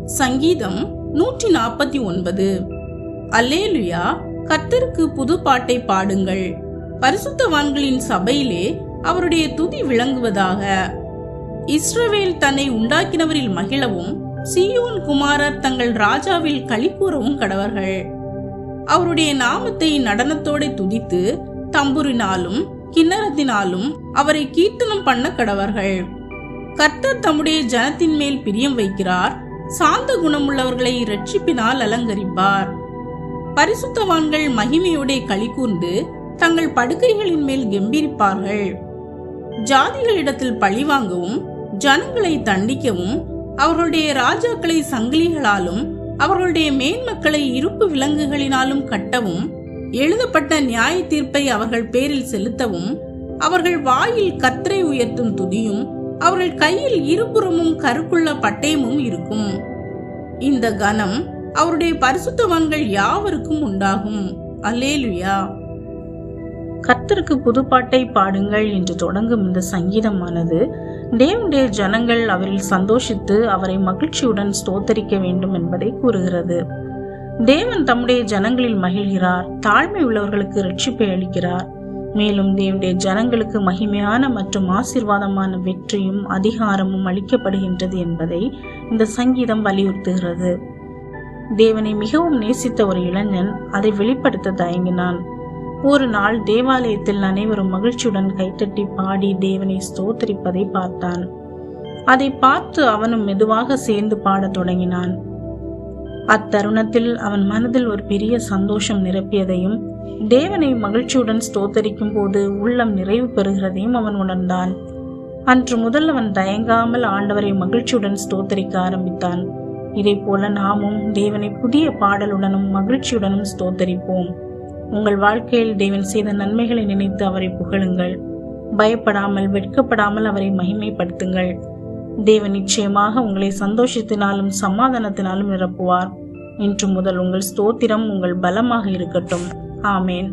சங்கீதம் 149. அல்லேலுயா, கர்த்தருக்கு புது பாட்டை பாடுங்கள். பரிசுத்தவான்களின் சபையிலே அவருடைய துதி விளங்குவதாக. இஸ்ரவேல் தன்னை உண்டாக்கினவரில் மகிழவும், சீயோன் குமாரர் தங்கள் ராஜாவில் களிகூறவும் கடவர்கள். அவருடைய நாமத்தை நடனத்தோடு துதித்து தம்புரினாலும் கிண்ணறத்தினாலும் அவரை கீர்த்தனம் பண்ண கடவர்கள். கர்த்தர் தம்முடைய ஜனத்தின் மேல் பிரியம் வைக்கிறார். சாந்த குணமுள்ளவர்களை இரட்சிப்பினால் அலங்கரிப்பார். பரிசுத்தவான்கள் மகிமையோட களிகூர்ந்து தங்கள் படுக்கைகளின் மேல் கெம்பீரிப்பார்கள். ஜாதிகளிடத்தில் பழிவாங்கவும் ஜனங்களை தண்டிக்கவும் அவர்களுடைய ராஜாக்களை சங்கிலிகளாலும் அவர்களுடைய மேன்மக்களை இருப்பு விலங்குகளினாலும் கட்டவும், எழுதப்பட்ட நியாய தீர்ப்பை அவர்கள் பேரில் செலுத்தவும், அவர்கள் வாயில் கர்த்தரை உயர்த்தும் துதியும் அவர்கள் கையில் இருபுறமும் கருக்குள்ள பட்டயமும் இருக்கும். இந்த கனம் அவருடைய பரிசுத்தவான்கள் யாவருக்கும் உண்டாகும். அல்லேலுயா. கர்த்தருக்கு புதுப்பாட்டை பாடுங்கள் என்று தொடங்கும் இந்த சங்கீதமானது தேவனுடைய ஜனங்கள் அவரில் சந்தோஷித்து அவரை மகிழ்ச்சியுடன் ஸ்தோத்தரிக்க வேண்டும் என்பதை கூறுகிறது. தேவன் தம்முடைய ஜனங்களில் மகிழ்கிறார். தாழ்மை உள்ளவர்களுக்கு இரட்சிப்பை அளிக்கிறார். மேலும் தேவனுடைய ஜனங்களுக்கு மகிமையான மற்றும் ஆசீர்வாதமான வெற்றியும் அதிகாரமும் அளிக்கப்படுகின்றது என்பதை இந்த சங்கீதம் வலியுறுத்துகிறது. தேவனை மிகவும் நேசித்த ஒரு இளைஞன் அதை வெளிப்படுத்த தயங்கினான். ஒரு நாள் தேவாலயத்தில் அனைவரும் மகிழ்ச்சியுடன் கைத்தட்டி பாடி தேவனை ஸ்தோத்தரிப்பதை பார்த்தான். அதை பார்த்து அவனும் மெதுவாக சேர்ந்து பாடத் தொடங்கினான். அத்தருணத்தில் அவன் மனதில் ஒரு பெரிய சந்தோஷம் நிரப்பியதையும், தேவனை மகிழ்ச்சியுடன் ஸ்தோத்தரிக்கும் போது உள்ளம் நிறைவு பெறுகிறதையும் அவன் உணர்ந்தான். அன்று முதல் அவன் தயங்காமல் ஆண்டவரை மகிழ்ச்சியுடன் ஸ்தோத்தரிக்க ஆரம்பித்தான். இதை போல நாமும் தேவனை புதிய பாடலுடனும் மகிழ்ச்சியுடனும் ஸ்தோத்தரிப்போம். உங்கள் வாழ்க்கையில் தேவன் செய்த நன்மைகளை நினைத்து அவரை புகழுங்கள். பயப்படாமல் வெட்கப்படாமல் அவரை மகிமைப்படுத்துங்கள். தேவன் நிச்சயமாக உங்களை சந்தோஷத்தினாலும் சமாதானத்தினாலும் நிரப்புவார். இன்று முதல் உங்கள் ஸ்தோத்திரம் உங்கள் பலமாக இருக்கட்டும். ஆமேன்.